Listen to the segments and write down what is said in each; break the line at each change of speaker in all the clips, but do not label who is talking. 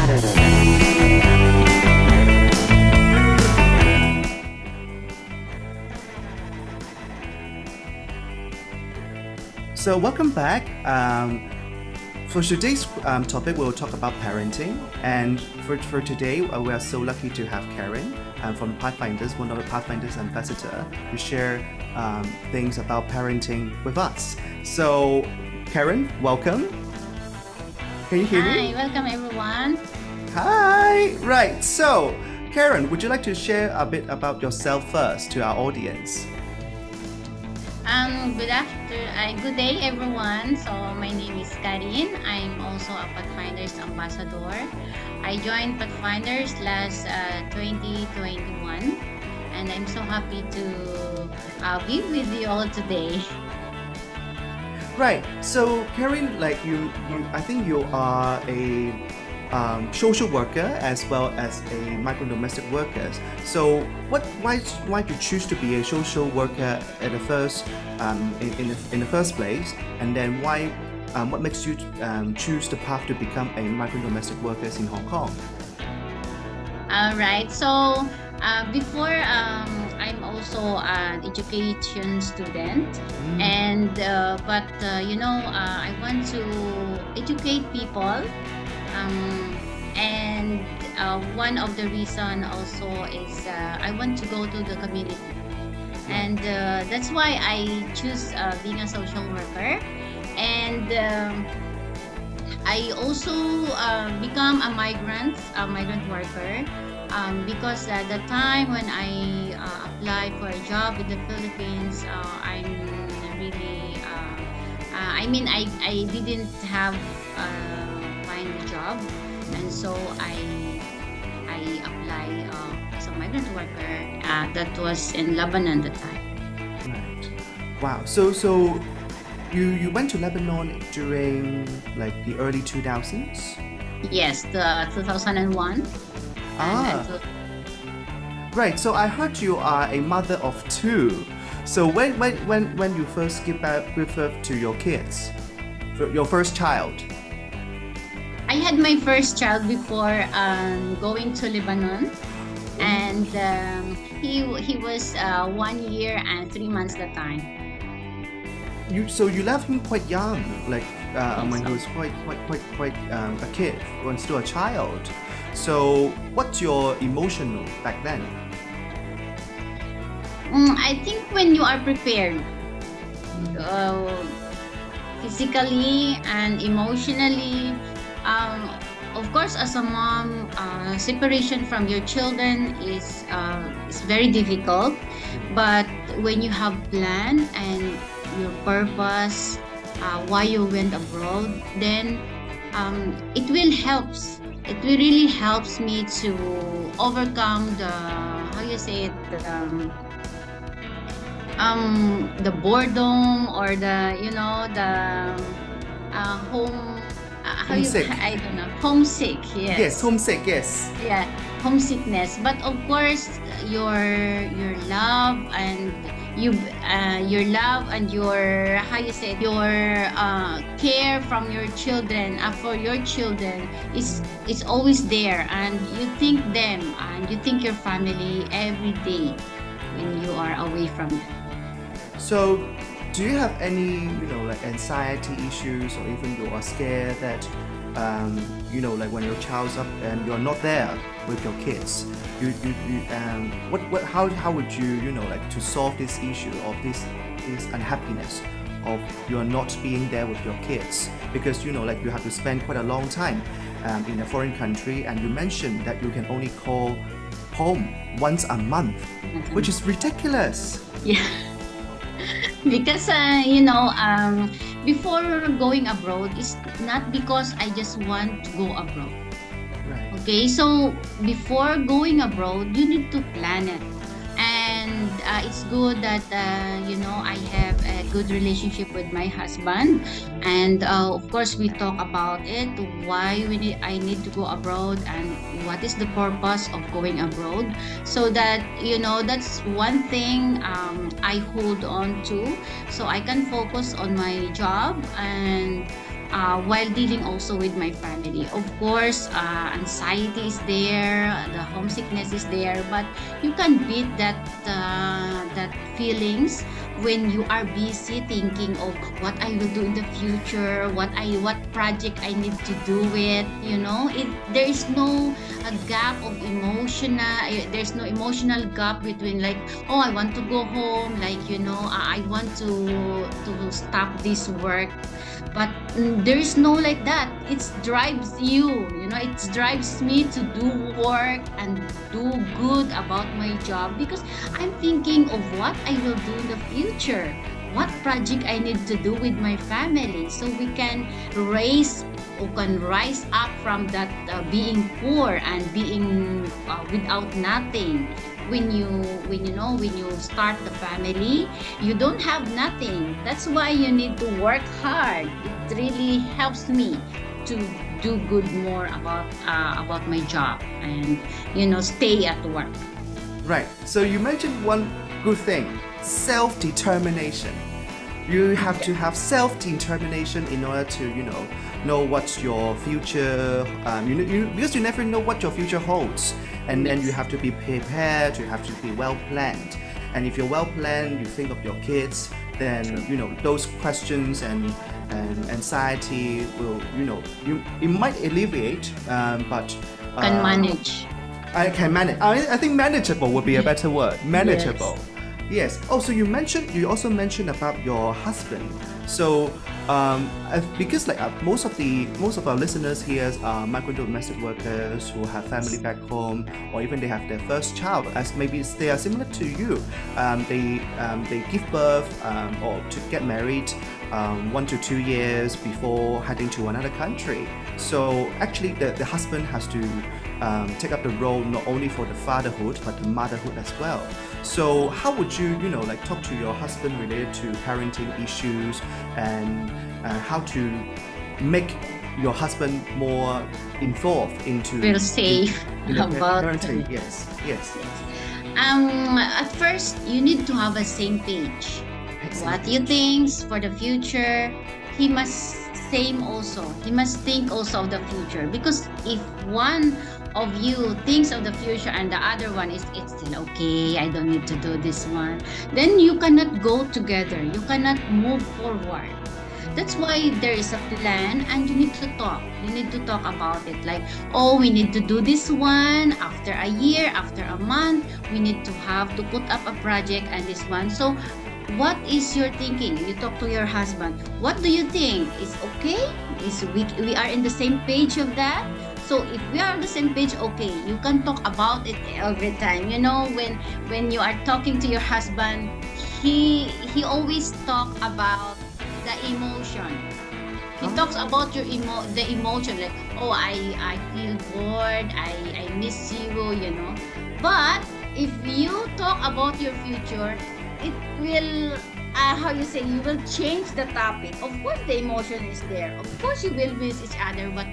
So welcome back. For today's topic, we'll talk about parenting. And for today, we are so lucky to have Karen from Pathfinders, one of the Pathfinders ambassador, to share things about parenting with us. So, Karen, welcome. Can you hear me?
Hi, welcome everyone.
Hi. Right. So, Karen, would you like to share a bit about yourself first to our audience?
Good day everyone. So my name is Karin. I'm also a Pathfinders ambassador. I joined Pathfinders last 2021, and I'm so happy to be with you all today.
Right. So Karen, like I think you are a social worker as well as a migrant domestic worker. So why did you choose to be a social worker at the first in the first place, and then what makes you choose the path to become a migrant domestic worker in Hong Kong?
All right. So before I'm also an education student, and I want to educate people. One of the reason also is I want to go to the community, and that's why I choose being a social worker. And I also become a migrant worker because at the time when I applied for a job in the Philippines, I'm really I didn't have find a job, and so I applied as a migrant worker that was in Lebanon at the time.
Right. Wow. So you went to Lebanon during like the early 2000s?
Yes, the 2001.
Right. So I heard you are a mother of two. So when you first give birth to your kids, your first child?
I had my first child before going to Lebanon, and he was 1 year and 3 months at the time.
So you left him quite young, like when he was quite a kid, when still a child. So what's your emotional back then?
I think when you are prepared, physically and emotionally. Of course, as a mom, separation from your children is very difficult. But when you have plan and your purpose, why you went abroad, then it will helps. It will really helps me to overcome the boredom or the home.
Homesick.
I don't know. Homesick, yes.
Yes, homesick, yes.
Yeah, homesickness. But of course, your love and your care from your children for your children is always there, and you think them and you think your family every day when you are away from them.
So do you have any, like anxiety issues, or even you are scared that, like when your child's up and you're not there with your kids, how would you, like to solve this issue of this unhappiness of you're not being there with your kids, because like you have to spend quite a long time in a foreign country, and you mentioned that you can only call home once a month, which is ridiculous.
Yeah. Because before going abroad, it's not because I just want to go abroad.
Right.
Okay, so before going abroad, you need to plan it, and it's good that I have a good relationship with my husband, and of course we talk about it, why I need to go abroad and what is the purpose of going abroad, so that that's one thing I hold on to, so I can focus on my job and while dealing also with my family. Of course, anxiety is there, the homesickness is there, but you can beat that feelings when you are busy thinking of what I will do in the future, what project I need to do it. There is no a gap of there's no emotional gap between like, oh, I want to go home, like, I want to stop this work. But there is no like that. It drives it drives me to do work and do good about my job, because I'm thinking of what I will do in the future, what project I need to do with my family, so we can rise up from that being poor and being without nothing. When you start the family, you don't have nothing. That's why you need to work hard. It really helps me to do good more about my job and stay at work.
Right. So you mentioned one good thing: self-determination. You have to have self-determination in order to know what's your future. Because you never know what your future holds, and then you have to be prepared. You have to be well planned. And if you're well planned, you think of your kids, then those questions and anxiety will it might alleviate, but
Can manage.
I can manage. I think manageable would be a better word. Manageable. Yes. Oh, so you also mentioned about your husband. So, because like most of our listeners here are migrant domestic workers who have family back home, or even they have their first child, as maybe they are similar to you. They give birth or to get married 1 to 2 years before heading to another country. So actually, the husband has to take up the role not only for the fatherhood but the motherhood as well. So how would you talk to your husband related to parenting issues, and how to make your husband more involved into
Feel safe about
parenting? Yes.
At first, you need to have a same page. What you think for the future, he must same also. He must think also of the future, because if one of you thinks of the future and the other one is, it's still okay, I don't need to do this one, then you cannot go together, you cannot move forward. That's why there is a plan, and you need to talk about it, like, oh, we need to do this one after a year, after a month, we need to put up a project and this one. So what is your thinking? You talk to your husband, what do you think is okay? We are in the same page of that? So if we are on the same page, okay, you can talk about it every time. When you are talking to your husband, he always talk about the emotion. He talks about the emotion, like, oh, I feel bored, I miss you, But if you talk about your future, it will you will change the topic. Of course, the emotion is there. Of course, you will miss each other. But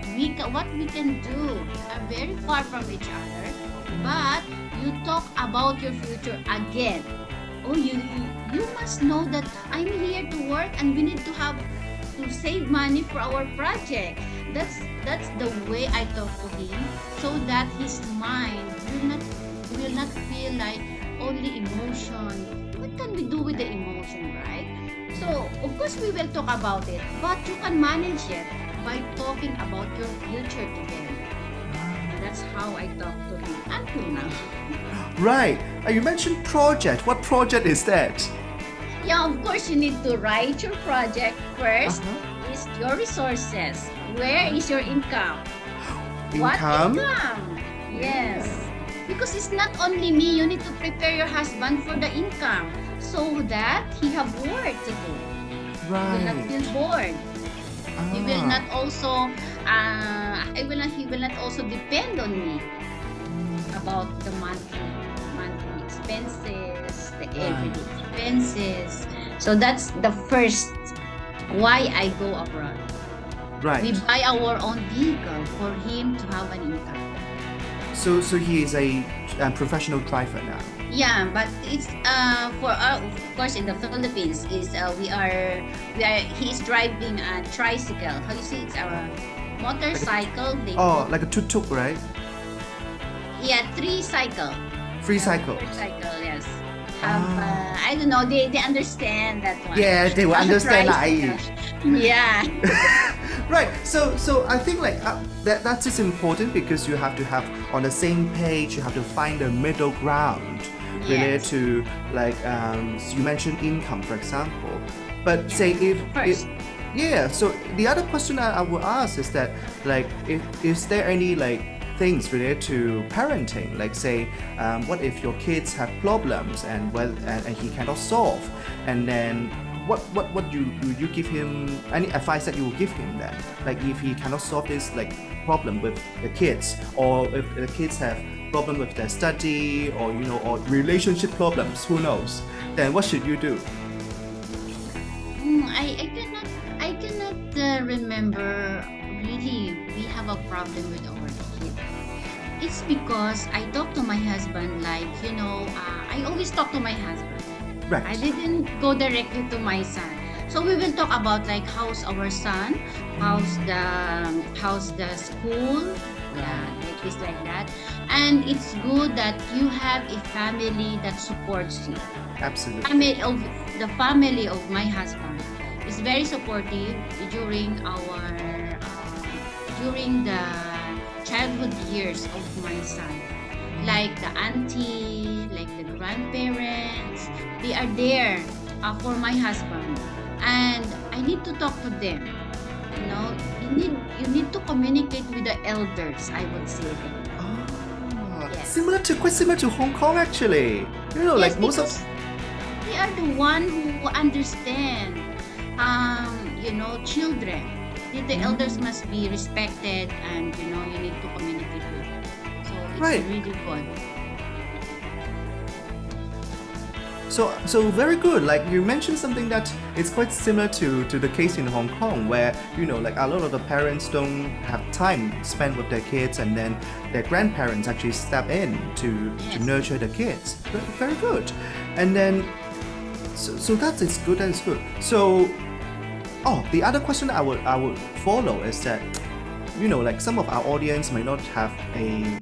what we can do, are very far from each other. But you talk about your future again. Oh, you must know that I'm here to work, and we need to save money for our project. That's the way I talk to him, so that his mind will not feel like only emotion. What can we do with the emotion, right? So, of course, we will talk about it, but you can manage it by talking about your future together. That's how I talk to him until now.
Right. You mentioned project. What project is that?
Yeah, of course, you need to write your project first. Is your resources. Where is your income? What income? Yes. Because it's not only me, you need to prepare your husband for the income, so that he have work to do.
Right.
He will not feel bored. He will not also he will not also depend on me about the monthly expenses, the everyday expenses. So that's the first why I go abroad.
Right.
We buy our own vehicle for him to have an income.
So he is a professional driver now.
Yeah, but it's for of course in the Philippines is we are he is driving a tricycle. How you say it's a motorcycle? They
Oh,
call,
like a tuk-tuk, right?
yeah, three cycle.
Free cycles.
Motorcycle, yes. Have
Ah.
I don't know. They understand that one.
Yeah, they will understand.
Tricycle. Yeah.
Right. So I think like that is important because you have to have on the same page. You have to find a middle ground related
Yes.
to like you mentioned income, for example. But
Yeah.
say if
First.
yeah. So the other question I would ask is that like if is there any like things related to parenting, like say what if your kids have problems and he cannot solve, and then what you give him any advice that you will give him then, like if he cannot solve this like problem with the kids, or if the kids have problem with their study, or or relationship problems, who knows, then what should you do?
I cannot remember really we have a problem with our kid. It's because I talk to my husband like I always talk to my husband. I
Right.
didn't go directly to my son. So we will talk about like how's our son, how's the school, yeah, like this like that. And it's good that you have a family that supports you.
Absolutely.
The family of my husband is very supportive during during the childhood years of my son. Like the auntie, like the grandparents, they are there for my husband, and I need to talk to them. You know, you need to communicate with the elders. I would say that.
Ah,
Yes.
quite similar to Hong Kong actually.
Yes,
Like most of
because they are the one who understand, children. The elders must be respected, and you need to communicate with them. So it's
Right.
really good.
So very good. Like you mentioned something that it's quite similar to the case in Hong Kong, where like a lot of the parents don't have time spent with their kids, and then their grandparents actually step in to
Yes.
nurture the kids. Very good. And then so that is good. That is good. So the other question I would follow is that like some of our audience may not have a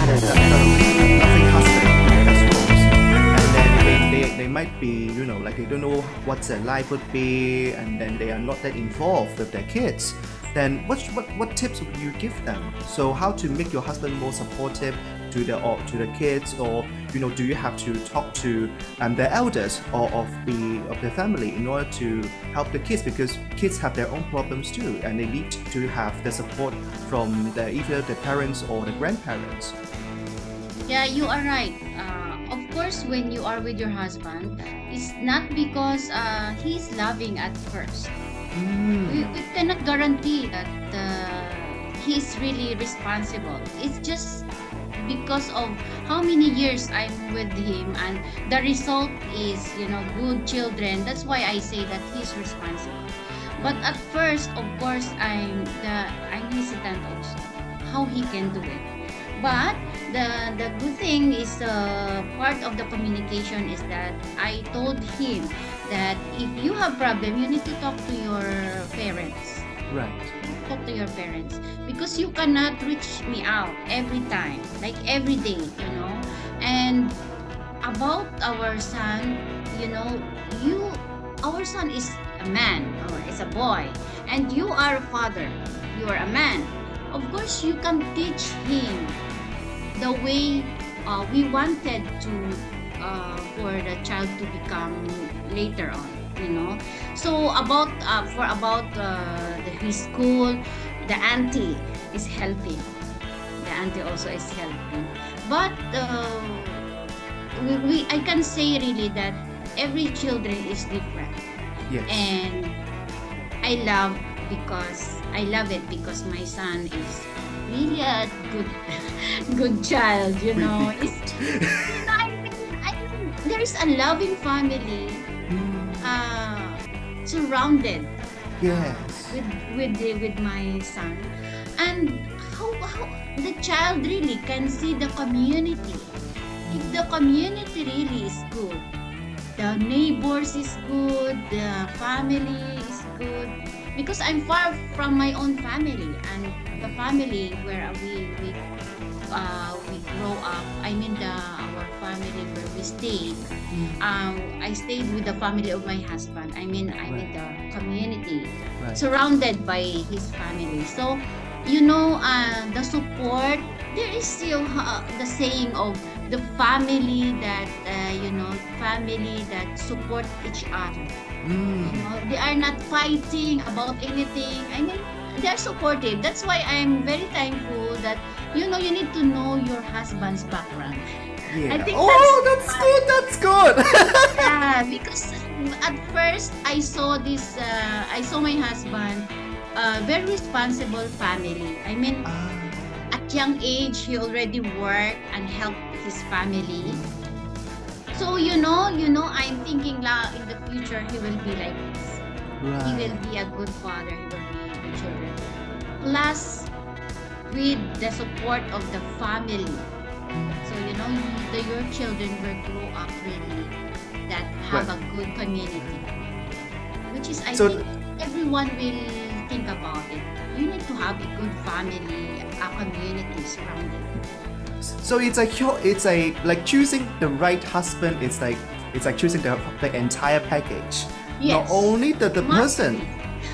loving husband, I suppose, and then they might be like they don't know what their life would be, and then they are not that involved with their kids. Then what tips would you give them? So how to make your husband more supportive to the kids, or do you have to talk to the elders or of the family in order to help the kids, because kids have their own problems too, and they need to have the support from either the parents or the grandparents.
Yeah, you are right. Of course, when you are with your husband, it's not because he's loving at first. We cannot guarantee that he's really responsible. It's just because of how many years I'm with him, and the result is good children. That's why I say that he's responsible. But at first, of course, I'm hesitant also how he can do it. But the good thing is part of the communication is that I told him that if you have problem, you need to talk to your parents.
Right.
Talk to your parents, because you cannot reach me out every time, like every day. And about our son, our son is a man or is a boy, and you are a father, you are a man. Of course, you can teach him the way we wanted to for the child to become later on. So about his school, the auntie is helping. The auntie also is helping. But I can say really that every children is different,
Yes.
and I love it because my son is really a good child.
Really
It's, I think there's a loving family surrounded
Yes.
with my son. And how the child really can see the community. If the community really is good, the neighbors is good, the family is good. Because I'm far from my own family, and the family where we grow up. I mean our family where we stayed. I stayed with the family of my husband. I mean I'm in the community,
Right.
surrounded by his family. So the support. There is still the saying of the family that family that support each other.
Mm.
They are not fighting about anything. I mean, they are supportive. That's why I'm very thankful that you need to know your husband's background. I
Yeah.
think
Oh, that's good. That's good.
yeah, because at first I saw I saw my husband, very responsible family. I mean,
Ah,
at young age he already worked and helped his family. So I'm thinking in the future he will be like this. He will
right.
be a good father. He will be good children. Plus, with the support of the family. So your children will grow up really that have
Right.
a good community, which is I
So
think everyone will think about it. You need to have a good family, a community surrounded.
So it's a like choosing the right husband. It's like choosing the entire package, not
Yes,
only the
must
person.
be.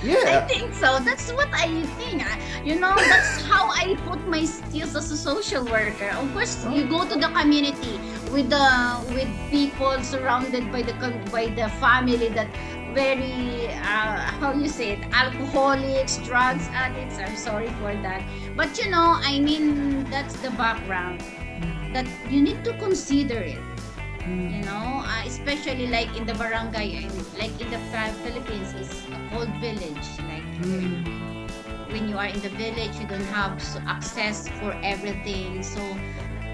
I
Yeah.
think so. That's what I think. That's how I put my skills as a social worker. Of course, you go to the community with people surrounded by the family that very how you say it, alcoholics, drugs addicts. I'm sorry for that, but I mean that's the background that you need to consider it. Especially like in the barangay and like in the Philippines is a cold village. Like
Mm.
when you are in the village, you don't have access for everything. So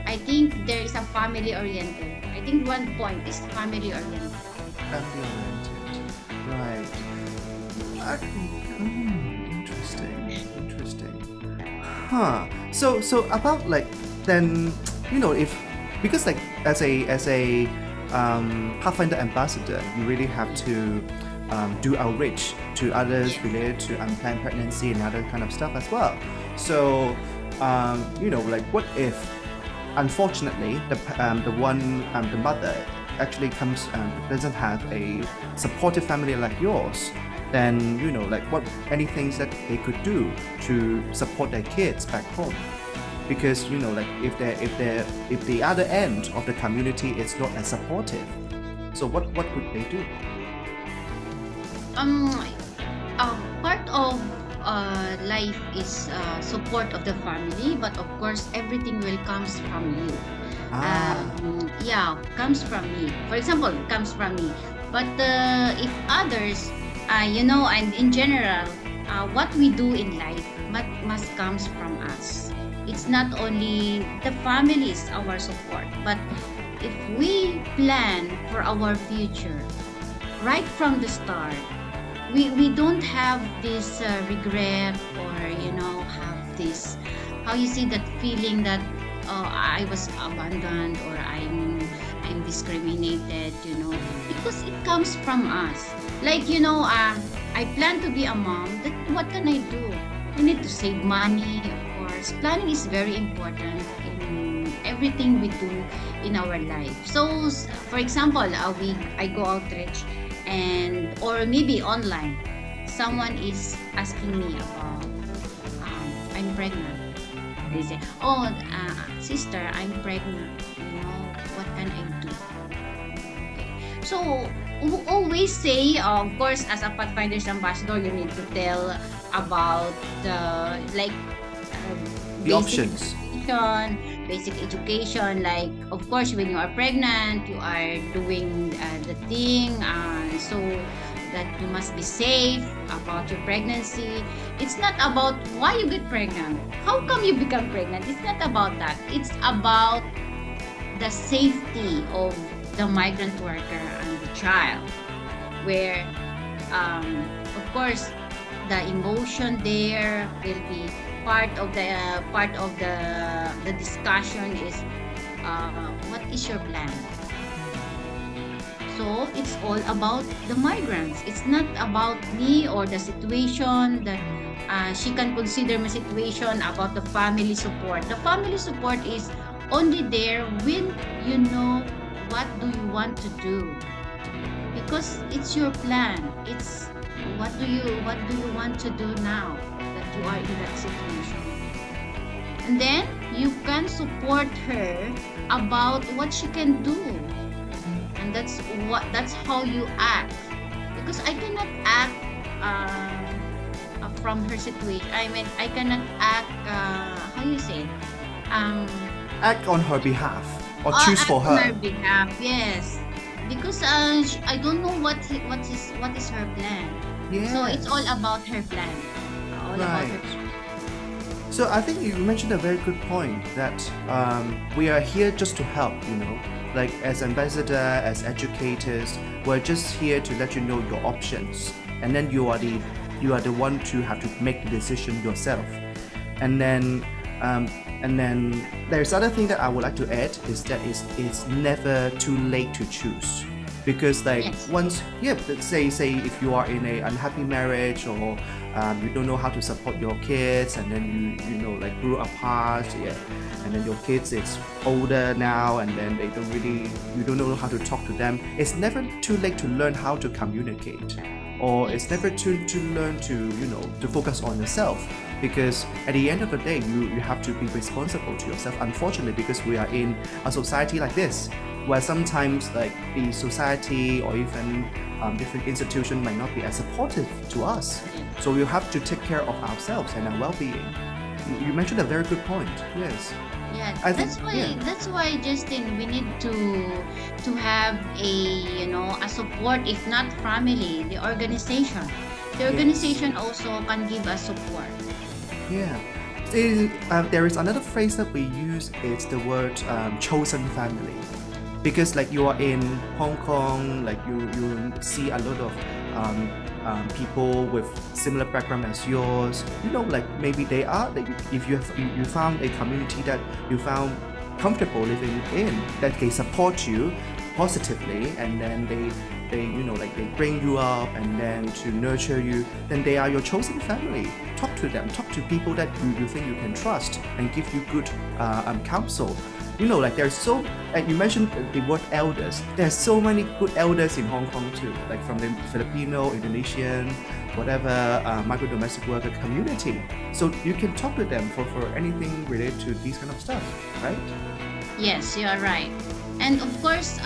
I think there is a family oriented. I think one point is family oriented.
Family oriented. Right. Interesting. Interesting. Huh. So about like then if because like as a Pathfinder ambassador, you really have to do outreach to others related to unplanned pregnancy and other kind of stuff as well. So like what if unfortunately the mother actually doesn't have a supportive family like yours, then like what any things that they could do to support their kids back home, because like if the other end of the community is not as supportive, so what could they do?
Um, Part of life is support of the family, but of course everything will comes from you. Yeah, comes from me. For example, comes from me. But if others, and in general, what we do in life must comes from us. It's not only the family is our support, but if we plan for our future right from the start, we don't have this regret or have this how you see that feeling that I was abandoned or I'm discriminated, because it comes from us. Like I plan to be a mom. That what can I do? I need to save money, of course. Planning is very important in everything we do in our life. So, for example, I go outreach or maybe online. Someone is asking me about I'm pregnant. They say, "Oh, sister, I'm pregnant. What can I do?" Okay. So always say, of course, as a Pathfinder's ambassador, you need to tell about the like
The options.
basic education. Like, of course, when you are pregnant, you are doing the thing, so that you must be safe about your pregnancy. It's not about why you get pregnant. How come you become pregnant? It's not about that. It's about the safety of the migrant worker and the child, where of course the emotion there will be part of the discussion is what is your plan? So it's all about the migrants. It's not about me or the situation that she can consider my situation about the family support. The family support is only there when you know what do you want to do, because it's your plan. It's what do you want to do now that you are in that situation, and then you can support her about what she can do, and that's how you act, because I cannot act from her situation. I mean, I cannot act how you say it?
Act on her behalf or
Oh,
choose for
act on
her.
her behalf, yes. Because I don't know what is her plan. So it's all
Yes.
about her plan. All about her.
Right. So I think you mentioned a very good point that we are here just to help, like as ambassador, as educators, we're just here to let you know your options, and then you are the one to have to make the decision yourself. And then there's other thing that I would like to add is that it's never too late to choose, because like
Yes.
once let's say if you are in a unhappy marriage, or you don't know how to support your kids, and then you like grew apart, and then your kids is older now, and then you don't know how to talk to them. It's never too late to learn how to communicate, or it's never too learn to focus on yourself, because at the end of the day you have to be responsible to yourself, unfortunately, because we are in a society like this where sometimes like the society or even different institutions might not be as supportive to us, so we have to take care of ourselves and our well-being. You mentioned a very good point. Yes.
Yeah,
I think-
that's why
yeah.
that's why, Justin, we need to have a support, if not family, the organization. The
Yes.
organization also can give us support.
Yeah. There is another phrase that we use. It's the word chosen family, because like you are in Hong Kong, like you see a lot of people with similar background as yours. Like maybe they are. Like if you found a community that you found comfortable living in, that they support you positively, and then they they bring you up and then to nurture you, then they are your chosen family. Talk to them. Talk to people that you think you can trust and give you good counsel. Like there's so, and you mentioned the word elders. There's so many good elders in Hong Kong too, like from the Filipino, Indonesian, whatever micro domestic worker community. So you can talk to them for anything related to these kind of stuff, right?
Yes, you are right. And of course,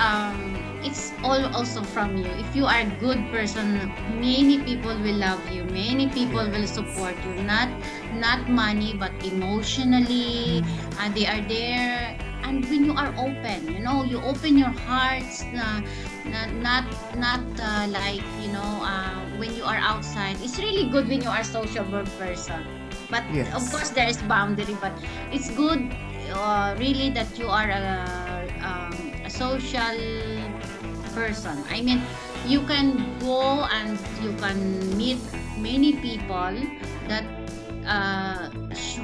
it's all also from you. If you are a good person, many people will love you. Many people will support you. Not money, but emotionally. They are there. And when you are open, you open your hearts. Not like when you are outside. It's really good when you are a sociable person. But
Yes.
of course, there is boundary. But it's good, really, that you are a social person. I mean, you can go and you can meet many people that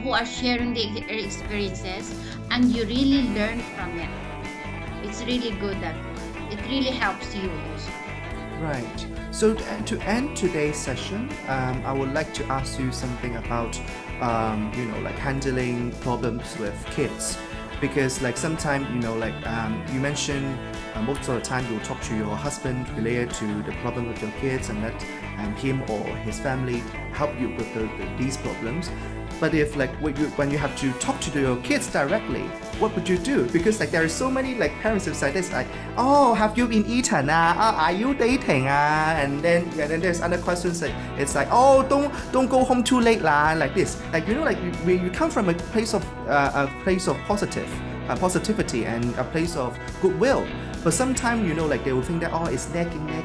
who are sharing their experiences, and you really learn from it. It's really good that it really helps you also.
Right. So to end today's session, I would like to ask you something about, like handling problems with kids, because like sometimes, you mentioned most of the time you'll talk to your husband related to the problem with your kids, and let him or his family help you with these problems. But if like when you have to talk to your kids directly, what would you do? Because like there are so many like parents who say this, like, oh, have you been eaten? Are you dating? And then there's other questions like, it's like, oh, don't go home too late lah, like this. Like like you come from a place of positivity and a place of goodwill. But sometimes like they will think that, oh, it's nagging. I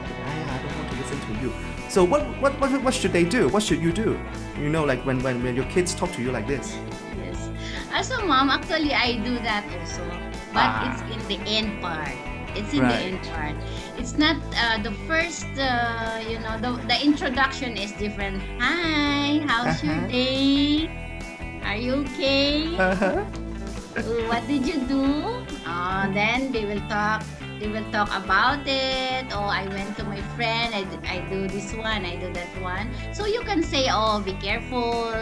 don't want to listen to you. So what should they do? What should you do? Like when your kids talk to you like this.
Yes. As a mom, actually, I do that also. But it's in the end part. It's in the
Right.
end part. It's not the first, the introduction is different. Hi, how's your day? Are you okay?
Uh-huh.
What did you do? Then they will talk. They will talk about it. Oh, I went to my friend. I do this one. I do that one. So you can say, oh, be careful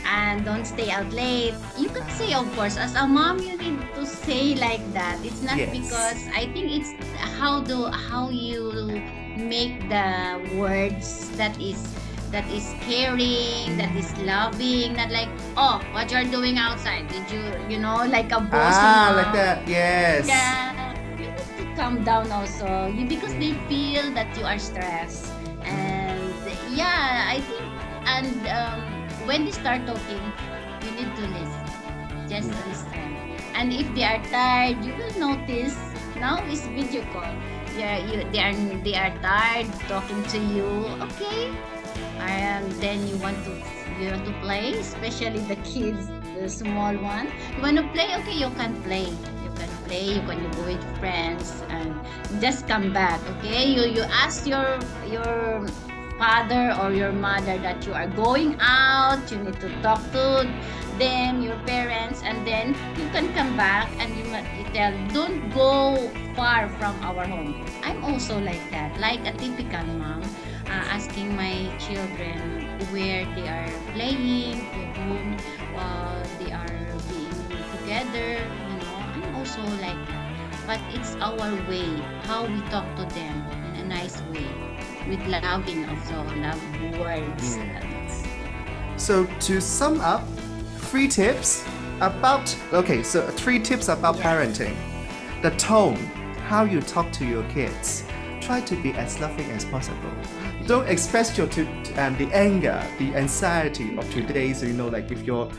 and don't stay out late. You can say, of course, as a mom, you need to say like that. It's not
Yes.
because I think it's how you make the words that is caring, that is loving, not like, oh, what you're doing outside? Did you know, like a bossy mom?
Like that. Yes.
Yeah, you need to calm down also, because they feel that you are stressed. And yeah, I think, and when they start talking, you need to listen. Just listen. And if they are tired, you will notice. Now is video call. Yeah, they are tired talking to you. Okay, and then you want to play, especially the kids, the small one. You want to play? Okay, you can play. You can play. You can go with friends and just come back. Okay, you ask your father or your mother that you are going out. You need to talk to them, your parents, and then you can come back and you tell, don't go far from our home. I'm also like that, like a typical mom, asking my children where they are playing, to whom they are being together. I'm also like that. But it's our way, how we talk to them in a nice way, with loving also, love words.
Yes. So to sum up, three tips about parenting. The tone, how you talk to your kids. Try to be as loving as possible. Don't express the anger, the anxiety of today's. Like if your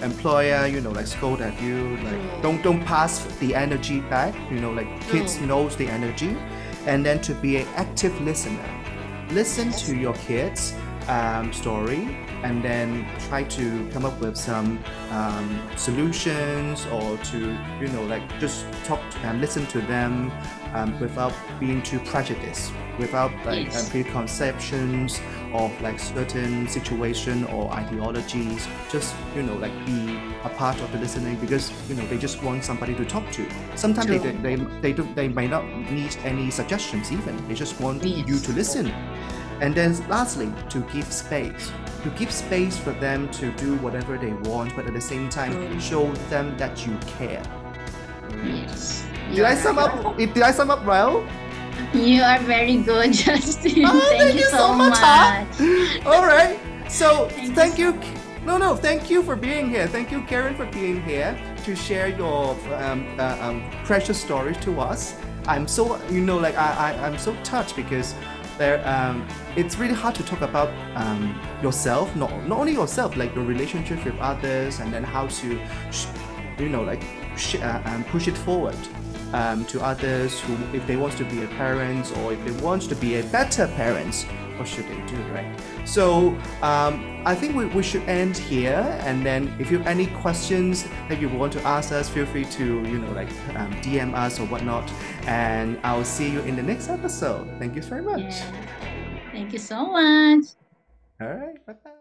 employer like scold at you, like don't pass the energy back. Kids knows the energy, and then to be an active listener. Listen to your kids' story, and then try to come up with some solutions, or to just talk and listen to them without being too prejudiced, without preconceptions of certain situation or ideologies. Just be a part of the listening, because they just want somebody to talk to. Sometimes they might not need any suggestions even. They just want you to listen. And then lastly, to give space. To give space for them to do whatever they want, but at the same time, show them that you care.
Yes.
Did I sum up well?
You are very good, Justin.
Thank you so much. All right. So thank you. Thank you for being here. Thank you, Karen, for being here to share your precious stories to us. I'm so I'm so touched, because it's really hard to talk about yourself, not only yourself, like your relationship with others, and then how to push it forward to others who, if they want to be a parent, or if they want to be a better parents, what should they do, right? So I think we should end here, and then if you have any questions that you want to ask us, feel free to DM us or whatnot, and I'll see you in the next episode. Thank you very much.
Yeah. Thank you so much.
All right, bye-bye.